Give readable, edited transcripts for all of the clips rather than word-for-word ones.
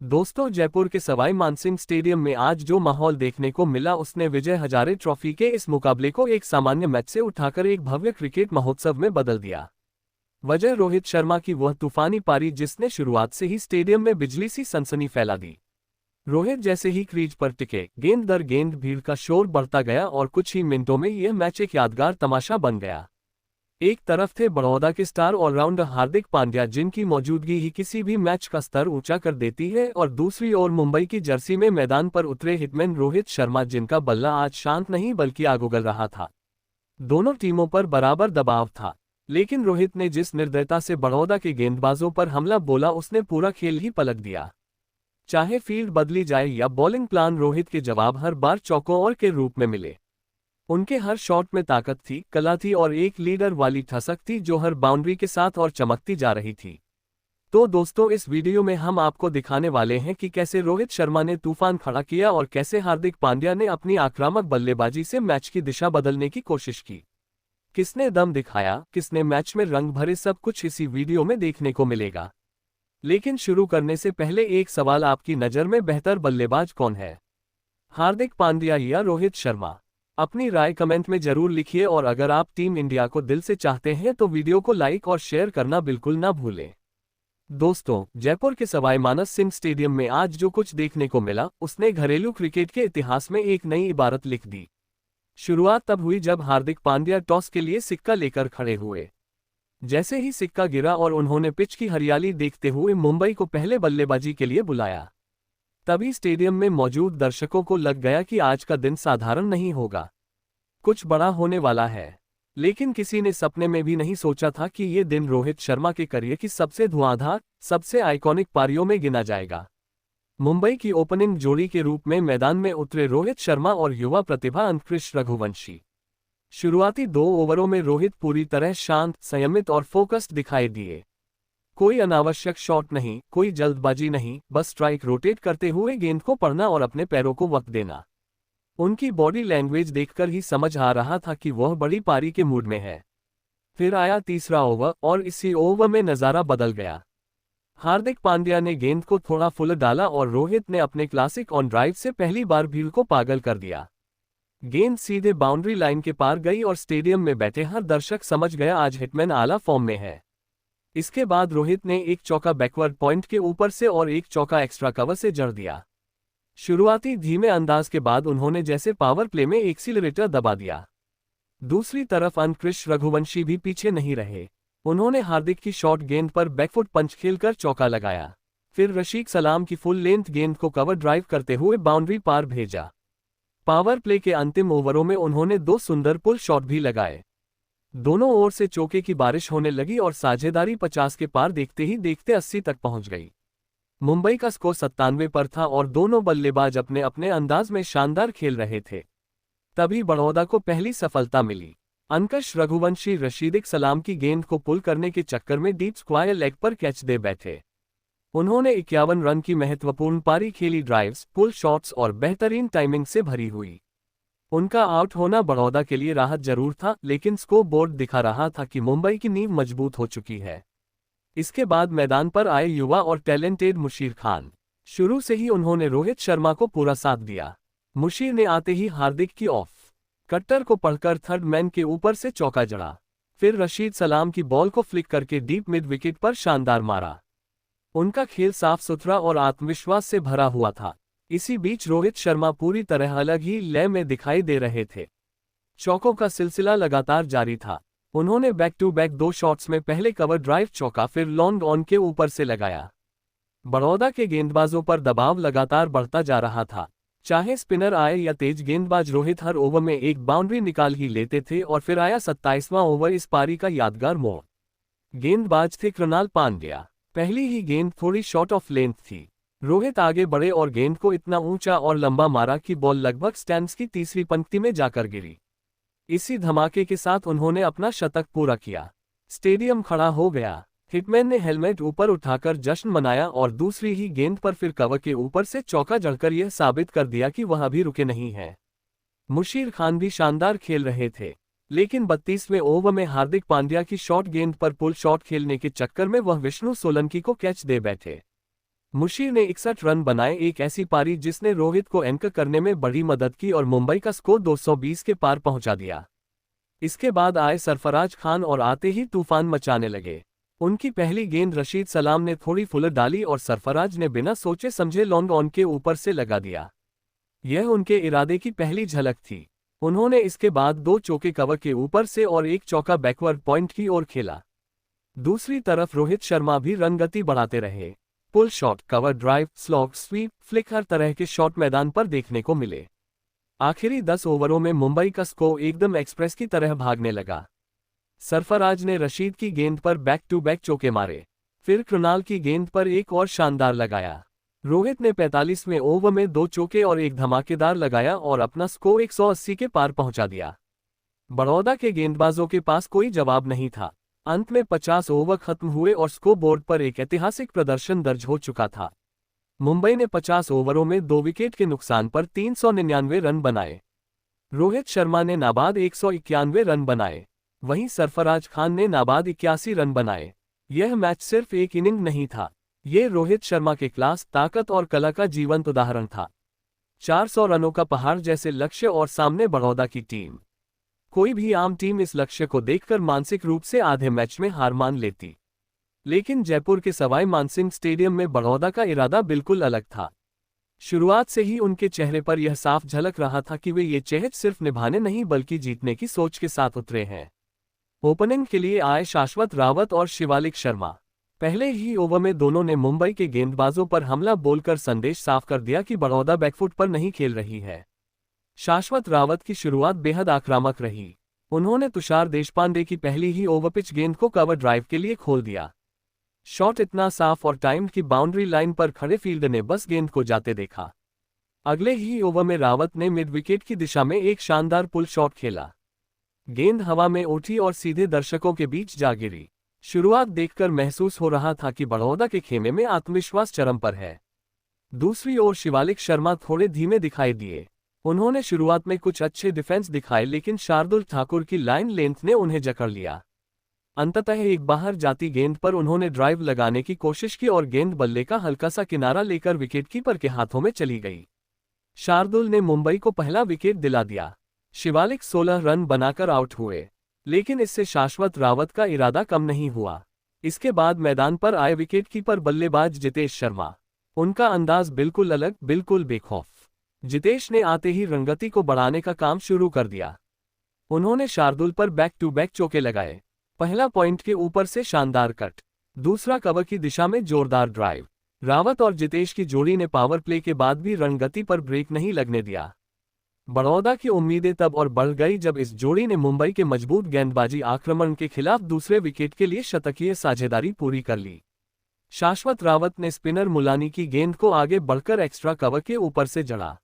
दोस्तों, जयपुर के सवाई मानसिंह स्टेडियम में आज जो माहौल देखने को मिला उसने विजय हजारे ट्रॉफी के इस मुकाबले को एक सामान्य मैच से उठाकर एक भव्य क्रिकेट महोत्सव में बदल दिया। वजह रोहित शर्मा की वह तूफानी पारी जिसने शुरुआत से ही स्टेडियम में बिजली सी सनसनी फैला दी। रोहित जैसे ही क्रीज पर टिके, गेंद दर गेंद भीड़ का शोर बढ़ता गया और कुछ ही मिनटों में यह मैच एक यादगार तमाशा बन गया। एक तरफ थे बड़ौदा के स्टार ऑलराउंडर हार्दिक पांड्या, जिनकी मौजूदगी ही किसी भी मैच का स्तर ऊंचा कर देती है, और दूसरी ओर मुंबई की जर्सी में मैदान पर उतरे हिटमैन रोहित शर्मा, जिनका बल्ला आज शांत नहीं बल्कि आग उगल रहा था। दोनों टीमों पर बराबर दबाव था, लेकिन रोहित ने जिस निर्दयता से बड़ौदा के गेंदबाजों पर हमला बोला उसने पूरा खेल ही पलट दिया। चाहे फील्ड बदली जाए या बॉलिंग प्लान, रोहित के जवाब हर बार चौकों और के रूप में मिले। उनके हर शॉट में ताकत थी, कला थी और एक लीडर वाली ठसक थी जो हर बाउंड्री के साथ और चमकती जा रही थी। तो दोस्तों, इस वीडियो में हम आपको दिखाने वाले हैं कि कैसे रोहित शर्मा ने तूफान खड़ा किया और कैसे हार्दिक पांड्या ने अपनी आक्रामक बल्लेबाजी से मैच की दिशा बदलने की कोशिश की। किसने दम दिखाया, किसने मैच में रंग भरे, सब कुछ इसी वीडियो में देखने को मिलेगा। लेकिन शुरू करने से पहले एक सवाल, आपकी नज़र में बेहतर बल्लेबाज कौन है, हार्दिक पांड्या या रोहित शर्मा? अपनी राय कमेंट में जरूर लिखिए, और अगर आप टीम इंडिया को दिल से चाहते हैं तो वीडियो को लाइक और शेयर करना बिल्कुल ना भूलें। दोस्तों, जयपुर के सवाई मानसिंह स्टेडियम में आज जो कुछ देखने को मिला उसने घरेलू क्रिकेट के इतिहास में एक नई इबारत लिख दी। शुरुआत तब हुई जब हार्दिक पांड्या टॉस के लिए सिक्का लेकर खड़े हुए। जैसे ही सिक्का गिरा और उन्होंने पिच की हरियाली देखते हुए मुंबई को पहले बल्लेबाजी के लिए बुलाया, तभी स्टेडियम में मौजूद दर्शकों को लग गया कि आज का दिन साधारण नहीं होगा, कुछ बड़ा होने वाला है। लेकिन किसी ने सपने में भी नहीं सोचा था कि ये दिन रोहित शर्मा के करियर की सबसे धुआंधार, सबसे आइकॉनिक पारियों में गिना जाएगा। मुंबई की ओपनिंग जोड़ी के रूप में मैदान में उतरे रोहित शर्मा और युवा प्रतिभा अंकुश रघुवंशी। शुरुआती 2 ओवरों में रोहित पूरी तरह शांत, संयमित और फोकस्ड दिखाई दिए। कोई अनावश्यक शॉट नहीं, कोई जल्दबाजी नहीं, बस स्ट्राइक रोटेट करते हुए गेंद को पढ़ना और अपने पैरों को वक्त देना। उनकी बॉडी लैंग्वेज देखकर ही समझ आ रहा था कि वह बड़ी पारी के मूड में है। फिर आया तीसरा ओवर और इसी ओवर में नज़ारा बदल गया। हार्दिक पांड्या ने गेंद को थोड़ा फुल डाला और रोहित ने अपने क्लासिक ऑन ड्राइव से पहली बार भीड़ को पागल कर दिया। गेंद सीधे बाउंड्री लाइन के पार गई और स्टेडियम में बैठे हर दर्शक समझ गया आज हिटमैन आला फॉर्म में है। इसके बाद रोहित ने एक चौका बैकवर्ड पॉइंट के ऊपर से और एक चौका एक्स्ट्रा कवर से जड़ दिया। शुरुआती धीमे अंदाज के बाद उन्होंने जैसे पावर प्ले में एक्सीलरेटर दबा दिया। दूसरी तरफ अंकुश रघुवंशी भी पीछे नहीं रहे। उन्होंने हार्दिक की शॉर्ट गेंद पर बैकफुट पंच खेलकर चौका लगाया। फिर रशीद सलाम की फुल लेंथ गेंद को कवर ड्राइव करते हुए बाउंड्री पार भेजा। पावर प्ले के अंतिम ओवरों में उन्होंने 2 सुंदर पुल शॉट भी लगाए। दोनों ओर से चौके की बारिश होने लगी और साझेदारी 50 के पार देखते ही देखते 80 तक पहुंच गई। मुंबई का स्कोर 97 पर था और दोनों बल्लेबाज अपने अपने अंदाज में शानदार खेल रहे थे। तभी बड़ौदा को पहली सफलता मिली। अंकुश रघुवंशी रशीद सलाम की गेंद को पुल करने के चक्कर में डीप स्क्वायर लेग पर कैच दे बैठे। उन्होंने 51 रन की महत्वपूर्ण पारी खेली, ड्राइव्स, पुल शॉट्स और बेहतरीन टाइमिंग से भरी हुई। उनका आउट होना बड़ौदा के लिए राहत जरूर था, लेकिन स्कोर बोर्ड दिखा रहा था कि मुंबई की नींव मजबूत हो चुकी है। इसके बाद मैदान पर आए युवा और टैलेंटेड मुशीर खान। शुरू से ही उन्होंने रोहित शर्मा को पूरा साथ दिया। मुशीर ने आते ही हार्दिक की ऑफ कट्टर को पढ़कर थर्ड मैन के ऊपर से चौका जड़ा। फिर रशीद सलाम की बॉल को फ्लिक करके डीप मिड विकेट पर शानदार मारा। उनका खेल साफ सुथरा और आत्मविश्वास से भरा हुआ था। इसी बीच रोहित शर्मा पूरी तरह अलग ही लय में दिखाई दे रहे थे। चौकों का सिलसिला लगातार जारी था। उन्होंने बैक टू बैक 2 शॉट्स में पहले कवर ड्राइव चौका, फिर लॉन्ग ऑन के ऊपर से लगाया। बड़ौदा के गेंदबाजों पर दबाव लगातार बढ़ता जा रहा था। चाहे स्पिनर आए या तेज गेंदबाज, रोहित हर ओवर में एक बाउंड्री निकाल ही लेते थे। और फिर आया 27वां ओवर, इस पारी का यादगार मोड़। गेंदबाज थे कृणाल पांड्या। पहली ही गेंद थोड़ी शॉर्ट ऑफ लेंथ थी। रोहित आगे बढ़े और गेंद को इतना ऊंचा और लंबा मारा कि बॉल लगभग स्टैंड्स की तीसरी पंक्ति में जाकर गिरी। इसी धमाके के साथ उन्होंने अपना शतक पूरा किया। स्टेडियम खड़ा हो गया। हिटमैन ने हेलमेट ऊपर उठाकर जश्न मनाया और दूसरी ही गेंद पर फिर कवर के ऊपर से चौका जड़कर यह साबित कर दिया कि वह अभी रुके नहीं हैं। मुशीर खान भी शानदार खेल रहे थे, लेकिन 32वें ओवर में हार्दिक पांड्या की शॉर्ट गेंद पर पुल शॉट खेलने के चक्कर में वह विष्णु सोलंकी को कैच दे बैठे। मुशीर ने 61 रन बनाए, एक ऐसी पारी जिसने रोहित को एंकर करने में बड़ी मदद की और मुंबई का स्कोर 220 के पार पहुंचा दिया। इसके बाद आए सरफराज खान और आते ही तूफान मचाने लगे। उनकी पहली गेंद रशीद सलाम ने थोड़ी फुलर डाली और सरफराज ने बिना सोचे समझे लॉन्ग ऑन के ऊपर से लगा दिया। यह उनके इरादे की पहली झलक थी। उन्होंने इसके बाद 2 चौके कवर के ऊपर से और एक चौका बैकवर्ड पॉइंट की ओर खेला। दूसरी तरफ रोहित शर्मा भी रन गति बढ़ाते रहे। Pull shot, cover drive, slog, sweep, flick, हर तरह के शॉट मैदान पर देखने को मिले। आखिरी 10 ओवरों में मुंबई का स्कोर एकदम एक्सप्रेस की तरह भागने लगा। सरफराज ने रशीद की गेंद पर बैक टू बैक चौके मारे, फिर कृणाल की गेंद पर एक और शानदार लगाया। रोहित ने 45वें ओवर में 2 चौके और एक धमाकेदार लगाया और अपना स्कोर 180 के पार पहुंचा दिया। बड़ौदा के गेंदबाजों के पास कोई जवाब नहीं था। अंत में 50 ओवर खत्म हुए और स्कोर बोर्ड पर एक ऐतिहासिक प्रदर्शन दर्ज हो चुका था। मुंबई ने 50 ओवरों में 2 विकेट के नुकसान पर 399 रन बनाए। रोहित शर्मा ने नाबाद 191 रन बनाए, वहीं सरफराज खान ने नाबाद 81 रन बनाए। यह मैच सिर्फ एक इनिंग नहीं था, ये रोहित शर्मा के क्लास, ताकत और कला का जीवंत उदाहरण था। 400 रनों का पहाड़ जैसे लक्ष्य और सामने बड़ौदा की टीम। कोई भी आम टीम इस लक्ष्य को देखकर मानसिक रूप से आधे मैच में हार मान लेती, लेकिन जयपुर के सवाई मानसिंह स्टेडियम में बड़ौदा का इरादा बिल्कुल अलग था। शुरुआत से ही उनके चेहरे पर यह साफ झलक रहा था कि वे ये चेहज सिर्फ निभाने नहीं बल्कि जीतने की सोच के साथ उतरे हैं। ओपनिंग के लिए आए शाश्वत रावत और शिवालिक शर्मा। पहले ही ओवर में दोनों ने मुंबई के गेंदबाजों पर हमला बोलकर संदेश साफ कर दिया कि बड़ौदा बैकफुट पर नहीं खेल रही है। शाश्वत रावत की शुरुआत बेहद आक्रामक रही। उन्होंने तुषार देशपांडे की पहली ही ओवर पिच गेंद को कवर ड्राइव के लिए खोल दिया। शॉट इतना साफ और टाइम्ड कि बाउंड्री लाइन पर खड़े फील्डर ने बस गेंद को जाते देखा। अगले ही ओवर में रावत ने मिड विकेट की दिशा में एक शानदार पुल शॉट खेला। गेंद हवा में उठी और सीधे दर्शकों के बीच जा गिरी। शुरुआत देखकर महसूस हो रहा था कि बड़ौदा के खेमे में आत्मविश्वास चरम पर है। दूसरी ओर शिवालिक शर्मा थोड़े धीमे दिखाई दिए। उन्होंने शुरुआत में कुछ अच्छे डिफेंस दिखाए, लेकिन शार्दुल ठाकुर की लाइन लेंथ ने उन्हें जकड़ लिया। अंततः एक बाहर जाती गेंद पर उन्होंने ड्राइव लगाने की कोशिश की और गेंद बल्ले का हल्का सा किनारा लेकर विकेटकीपर के हाथों में चली गई। शार्दुल ने मुंबई को पहला विकेट दिला दिया। शिवालिक 16 रन बनाकर आउट हुए, लेकिन इससे शाश्वत रावत का इरादा कम नहीं हुआ। इसके बाद मैदान पर आए विकेटकीपर बल्लेबाज जितेश शर्मा। उनका अंदाज बिल्कुल अलग, बिल्कुल बेखौफ। जितेश ने आते ही रंगती को बढ़ाने का काम शुरू कर दिया। उन्होंने शार्दुल पर बैक टू बैक चौके लगाए। पहला पॉइंट के ऊपर से शानदार कट, दूसरा कवर की दिशा में जोरदार ड्राइव। रावत और जितेश की जोड़ी ने पावर प्ले के बाद भी रनगति पर ब्रेक नहीं लगने दिया। बड़ौदा की उम्मीदें तब और बढ़ गई जब इस जोड़ी ने मुंबई के मजबूत गेंदबाजी आक्रमण के खिलाफ दूसरे विकेट के लिए शतकीय साझेदारी पूरी कर ली। शाश्वत रावत ने स्पिनर मुलानी की गेंद को आगे बढ़कर एक्स्ट्रा कवर के ऊपर से जड़ा।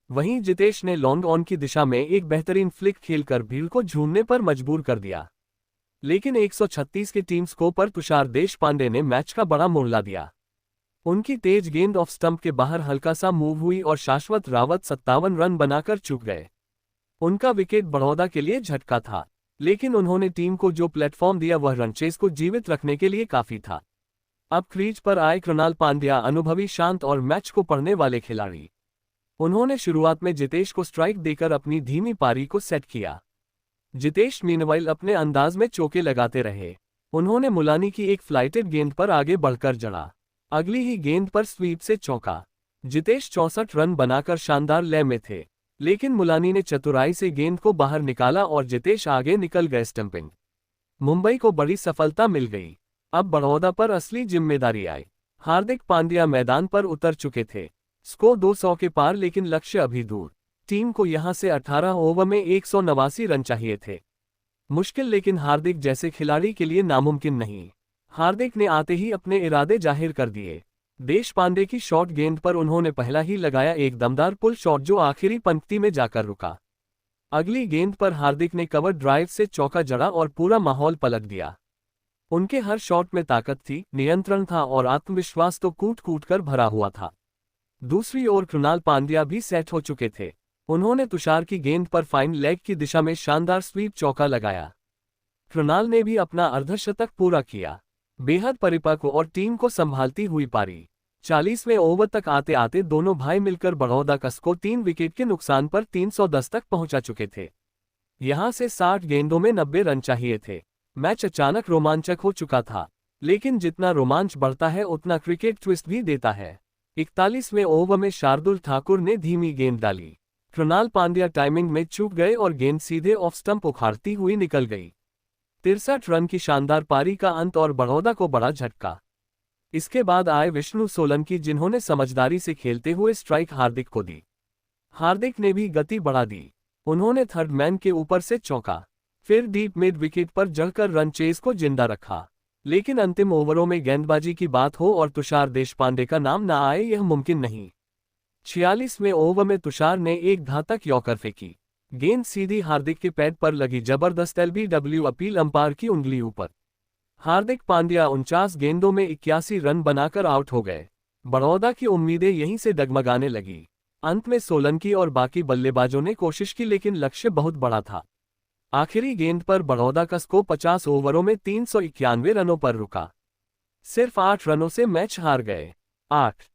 वहीं जितेश ने लॉन्ग ऑन की दिशा में एक बेहतरीन फ्लिक खेलकर भीड़ को झूमने पर मजबूर कर दिया। लेकिन 136 के टीम स्कोर पर तुषार देशपांडे ने मैच का बड़ा मोड़ ला दिया। उनकी तेज गेंद ऑफ स्टंप के बाहर हल्का सा मूव हुई और शाश्वत रावत 57 रन बनाकर चूक गए। उनका विकेट बड़ौदा के लिए झटका था, लेकिन उन्होंने टीम को जो प्लेटफॉर्म दिया वह रनचेज को जीवित रखने के लिए काफी था। अब क्रीज पर आए कृणाल पांड्या, अनुभवी, शांत और मैच को पढ़ने वाले खिलाड़ी। उन्होंने शुरुआत में जितेश को स्ट्राइक देकर अपनी धीमी पारी को सेट किया। जितेश मीनवाइल अपने अंदाज में चौके लगाते रहे। उन्होंने मुलानी की एक फ्लाइटेड गेंद पर आगे बढ़कर जड़ा। अगली ही गेंद पर स्वीप से चौका। जितेश 64 रन बनाकर शानदार लय में थे, लेकिन मुलानी ने चतुराई से गेंद को बाहर निकाला और जितेश आगे निकल गए स्टंपिंग। मुंबई को बड़ी सफलता मिल गई। अब बड़ौदा पर असली जिम्मेदारी आई। हार्दिक पांड्या मैदान पर उतर चुके थे। स्कोर 200 के पार, लेकिन लक्ष्य अभी दूर। टीम को यहां से 18 ओवर में 189 रन चाहिए थे। मुश्किल, लेकिन हार्दिक जैसे खिलाड़ी के लिए नामुमकिन नहीं। हार्दिक ने आते ही अपने इरादे जाहिर कर दिए। देशपांडे की शॉर्ट गेंद पर उन्होंने पहला ही लगाया एक दमदार पुल शॉट जो आखिरी पंक्ति में जाकर रुका। अगली गेंद पर हार्दिक ने कवर ड्राइव से चौका जड़ा और पूरा माहौल पलट दिया। उनके हर शॉट में ताकत थी, नियंत्रण था और आत्मविश्वास तो कूट कूट कर भरा हुआ था। दूसरी ओर कृणाल पांड्या भी सेट हो चुके थे। उन्होंने तुषार की गेंद पर फाइन लेग की दिशा में शानदार स्वीप चौका लगाया। कृणाल ने भी अपना अर्धशतक पूरा किया। बेहद परिपक्व और टीम को संभालती हुई पारी। 40वें ओवर तक आते आते दोनों भाई मिलकर बड़ौदा कस को 3 विकेट के नुकसान पर 310 तक पहुंचा चुके थे। यहां से 60 गेंदों में 90 रन चाहिए थे। मैच अचानक रोमांचक हो चुका था, लेकिन जितना रोमांच बढ़ता है उतना क्रिकेट ट्विस्ट भी देता है। 41वें ओवर में शार्दुल ठाकुर ने धीमी गेंद डाली। कृणाल पांड्या टाइमिंग में चूक गए और गेंद सीधे ऑफ स्टंप उखाड़ती हुई निकल गई। 63 रन की शानदार पारी का अंत और बड़ौदा को बड़ा झटका। इसके बाद आए विष्णु सोलंकी, जिन्होंने समझदारी से खेलते हुए स्ट्राइक हार्दिक को दी। हार्दिक ने भी गति बढ़ा दी। उन्होंने थर्ड मैन के ऊपर से चौका, फिर डीप मिड विकेट पर जड़कर रन चेज को जिंदा रखा। लेकिन अंतिम ओवरों में गेंदबाजी की बात हो और तुषार देशपांडे का नाम न आए, यह मुमकिन नहीं। 46वें ओवर में तुषार ने एक घातक यॉर्कर फेंकी। गेंद सीधी हार्दिक के पैड पर लगी। जबरदस्त एलबीडब्ल्यू अपील, अंपायर की उंगली ऊपर। हार्दिक पांड्या 49 गेंदों में 81 रन बनाकर आउट हो गए। बड़ौदा की उम्मीदें यहीं से डगमगाने लगी। अंत में सोलंकी और बाकी बल्लेबाजों ने कोशिश की, लेकिन लक्ष्य बहुत बड़ा था। आखिरी गेंद पर बड़ौदा का स्कोर 50 ओवरों में 391 रनों पर रुका। सिर्फ 8 रनों से मैच हार गए। 8